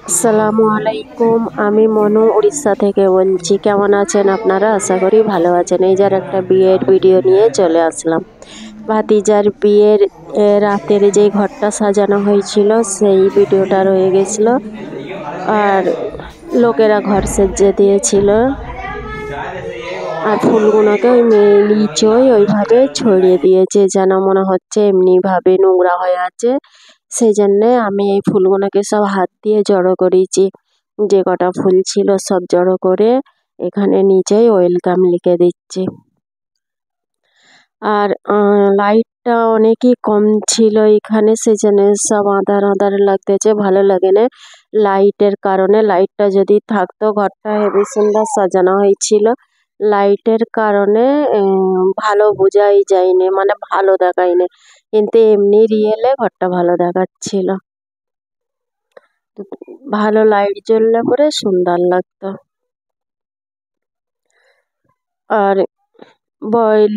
আসসালামু আলাইকুম। আমি মনু উড়িষ্যা থেকে বলছি। কেমন আছেন আপনারা? আশা করি ভালো আছেন। এই যার একটা বিয়ের ভিডিও নিয়ে চলে আসলাম। ভাতিজার বিয়ের রাতের যে ঘরটা সাজানো হয়েছিল সেই ভিডিওটা রয়ে গেছিল, আর লোকেরা ঘর সেজে দিয়েছিল, আর ফুলগুলোকে ওই নিচই ওইভাবে ছড়িয়ে দিয়েছে যেন মনে হচ্ছে এমনিভাবে নোংরা হয়ে আছে। সেই জন্যে আমি এই ফুলগুলোকে সব হাত দিয়ে জড়ো করেছি। যে কটা ফুল ছিল সব জড়ো করে এখানে নিচেই ওয়েলকাম লিখে দিচ্ছি। আর লাইটটা অনেকই কম ছিল এখানে, সেজন্য সব আঁধার আঁধার লাগতেছে, ভালো লাগে না লাইটের কারণে। লাইটটা যদি থাকতো ঘরটা হেবি সুন্দর সাজানো হয়েছিল, লাইটের কারণে ভালো বোঝাই যায়নি, মানে ভালো দেখায়নি, কিন্তু এমনি রিয়েলে ঘরটা ভালো দেখাচ্ছিল। ভালো লাইট জ্বললে পরে সুন্দর লাগতো। আর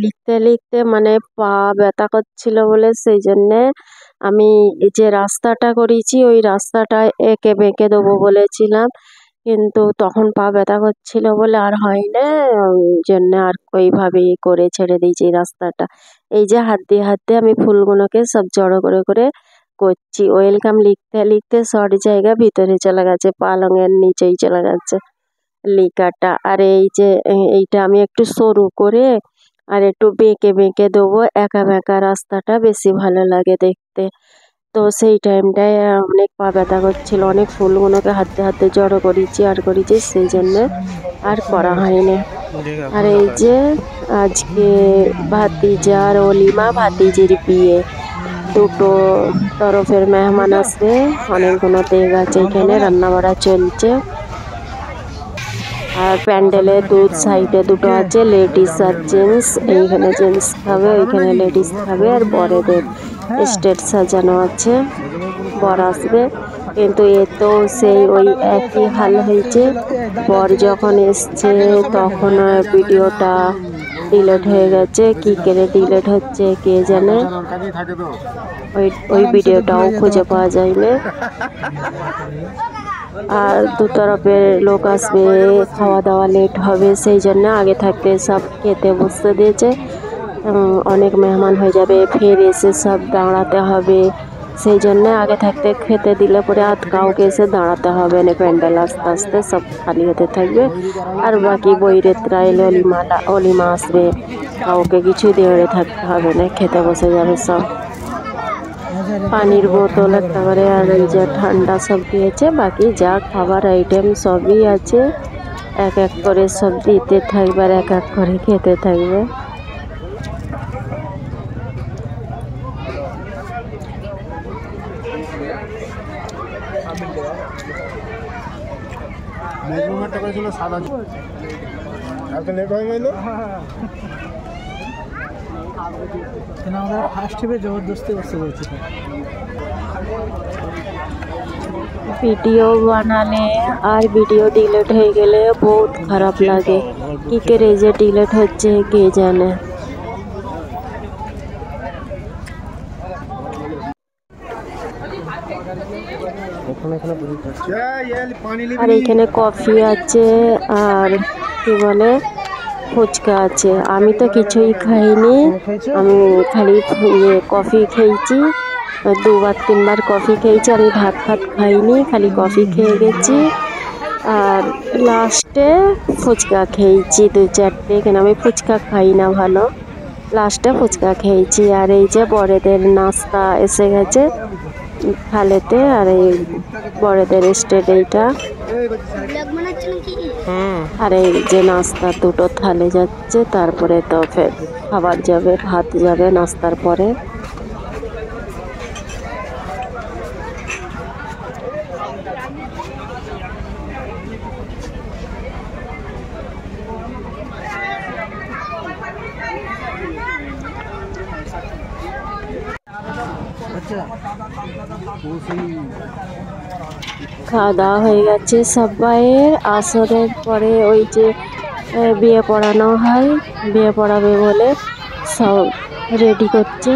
লিখতে লিখতে মানে পা ব্যথা করছিল বলে সেই জন্যে আমি যে রাস্তাটা করেছি ওই রাস্তাটায় এঁকে বেঁকে দেবো বলেছিলাম, কিন্তু তখন পা ব্যথা করছিল বলে আর হয় না, জন্য আর ওইভাবেই করে ছেড়ে দিয়েছি রাস্তাটা। এই যে হাত দিয়ে আমি ফুলগুলোকে সব জড়ো করে করে করছি। ওয়েলকাম লিখতে লিখতে শর্ট জায়গা ভিতরে চলে গেছে, পালঙের নিচেই চলে গেছে লিকাটা। আর এই যে এইটা আমি একটু সরু করে আর একটু বেঁকে বেঁকে দেবো, একা বেঁকা রাস্তাটা বেশি ভালো লাগে দেখতে। তো সেই টাইমটায় অনেক পা ব্যথা করছিল, অনেক ফুলগুলোকে হাতে জড়ো করেছি আর করেছি, সেই জন্য আর করা হয়নি। আর এই যে আজকে ভাতিজার অলিমা, ভাতিজির বিয়ে, দুটো তরফের মেহমান আসবে, অনেকগুলো দেগ আছে, এখানে রান্না বাড়া চলছে। আর প্যান্ডেলে দুধ সাইডে দুটো আছে, লেডিস আর জেন্টস। এইখানে জেন্টস খাবে, ওইখানে লেডিস খাবে। আর বরেদের স্টেজ সাজানো আছে, বর আসবে। কিন্তু এ তো সেই ওই একই হাল হয়েছে, বর যখন এসছে তখন ভিডিওটা ডিলেট হয়ে গেছে, কি করে ডিলেট হচ্ছে কে জানে, ওই ভিডিওটাও খুঁজে পাওয়া যায় না। আর দু তরফের লোক আসবে, খাওয়া দাওয়া লেট হবে, সেই জন্য আগে থাকতে সব খেতে বসতে দিয়েছে। অনেক মেহমান হয়ে যাবে, ফের এসে সব দাঁড়াতে হবে, সেই জন্য আগে থাকতে খেতে দিলে পরে আর কাউকে এসে দাঁড়াতে হবে না, প্যান্ডেল আস্তে আস্তে সব খালি হতে থাকবে। আর বাকি বৈরেতরা এলে অলিমা আসবে, কাউকে কিছু দিয়ে থাকতে হবে না, খেতে বসে যাবে সব। পানির বোতল একটা করে আর এই যে ঠান্ডা সব দিয়েছে, বাকি যা খাবার আইটেম সবই আছে, এক এক করে সব দিতে থাকবে আর এক এক করে খেতে থাকবে। ভিডিও বানালে আর ভিডিও ডিলেট হয়ে গেলে বহুত খারাপ লাগে, কি করে যে ডিলেট হচ্ছে কে জানে। আর এখানে কফি আছে আর কি বলে ফুচকা আছে। আমি তো কিছুই খাইনি, আমি খালি কফি খেয়েছি, দুবার তিনবার কফি খেয়েছি। আমি ভাত খাইনি, খালি কফি খেয়ে গেছি। আর লাস্টে ফুচকা খেয়েছি দু চারটে, কেন আমি ফুচকা খাই না ভালো, লাস্টে ফুচকা খেয়েছি। আর এই যে বড়দের নাস্তা এসে গেছে থালেতে, আর এই বড়দের স্টেট এইটা, আর এই যে নাস্তা দুটো থালে যাচ্ছে, তারপরে তো ফের খাবার যাবে, ভাত যাবে নাস্তার পরে। খাওয়া দাওয়া হয়ে গেছে সবাইয়ের। আসরের পরে ওই যে বিয়ে পড়ানো হয়, বিয়ে পড়াবে বলে সব রেডি করছে।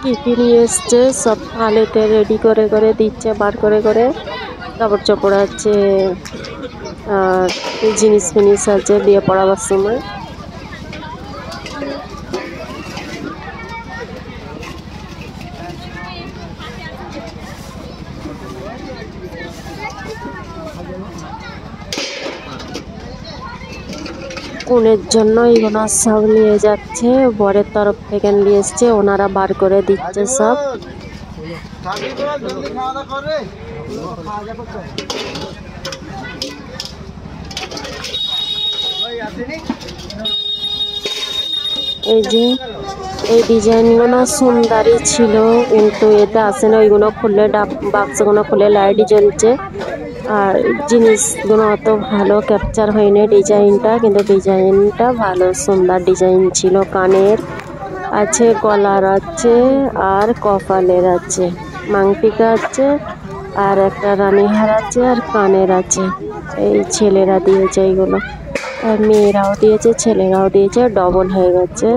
কি কি নিয়ে এসছে সব থালিতে রেডি করে করে দিচ্ছে, বার করে করে। কাপড় চোপড় আছে আর জিনিস ফিনিস আছে বিয়ে পড়াবার সময়। কনের জন্য এগুলো সব নিয়ে যাচ্ছে, বরের তরফ থেকে নিয়ে এসছে, ওনারা বার করে দিচ্ছে সব। এই যে এই ডিজাইনগুলো সুন্দরই ছিল, কিন্তু এতে আসে না। ওইগুলো খুললে বাক্সগুলো খুলে লাইট জ্বলছে, আর জিনিসগুলো অত ভালো ক্যাপচার হয়নি ডিজাইনটা, কিন্তু ডিজাইনটা ভালো সুন্দর ডিজাইন ছিল। কানের আছে, গলার আছে, আর কপালের আছে, মাংটিকা আছে, আর একটা রানীহার আছে, আর কানের আছে। এই ছেলেরা দিয়েছে এইগুলো, আর মেয়েরাও দিয়েছে, ছেলেরাও দিয়েছে, ডবল হয়ে গেছে।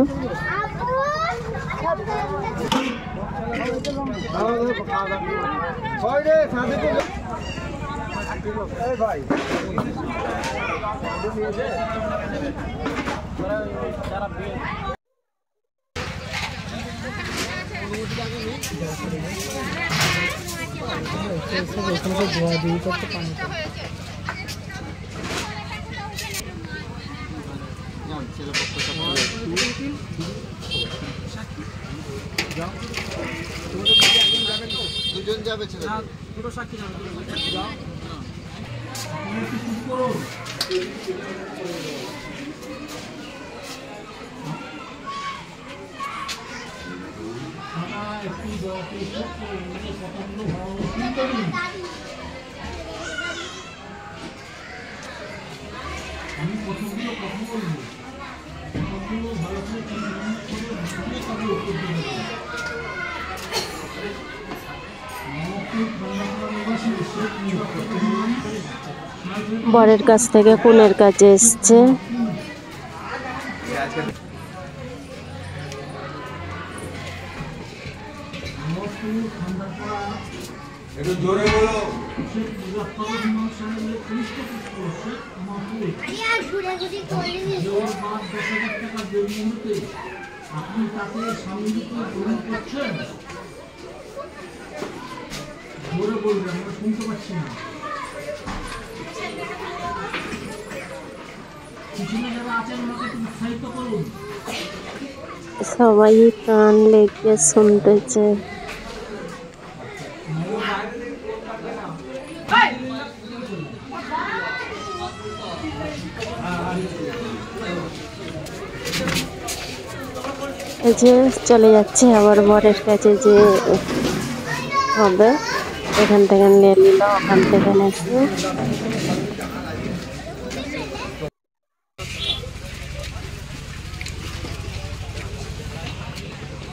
দুজন যাবে ছেলে, পুরো সাক্ষী যাও। বরের কাছ থেকে কনের কাছে এসছে। একটু জোরে বলো। আপনি তাকে সাময়িক গ্রহণ করছেন, জোরে বলবেন, আমরা শুনতে পাচ্ছি না। পিছনে যারা আছেন ওনাকে একটু উৎসাহিত করুন। সবাই কান লেগে শুনতেছে। এই যে চলে যাচ্ছে আবার বরের কাছে, যে হবে এখান থেকে নিয়ে নিল, ওখান থেকে নিয়েছে।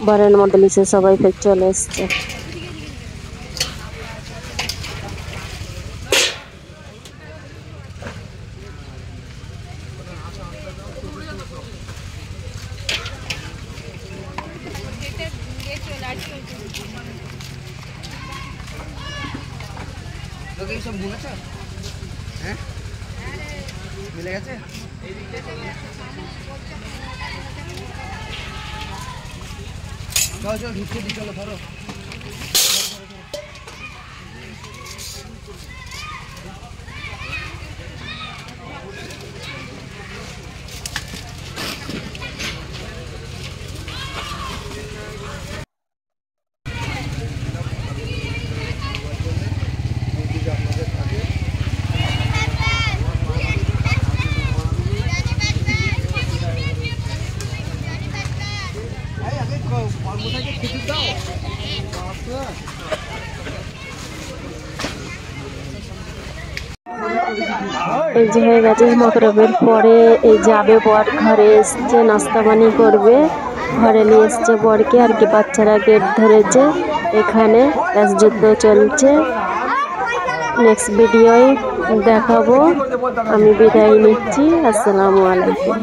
বরের মধ্যে নিচে সবাই ফের চলে এসছে। সব বুঝেছ? হ্যাঁ মিলে গেছে। চলো চলো ঢুকতে দি, চলো ধরো। এই যে হয়ে গেছে মকরবের পরে, এই যাবে বর ঘরে এসছে, নাস্তা পানি করবে, ঘরে নিয়ে এসছে বরকে, আর কি বাচ্চারা গেট ধরেছে, এখানে রাজযুদ্ধ চলছে। নেক্সট ভিডিওয় দেখাবো। আমি বিদায় নিচ্ছি, আসসালামু আলাইকুম।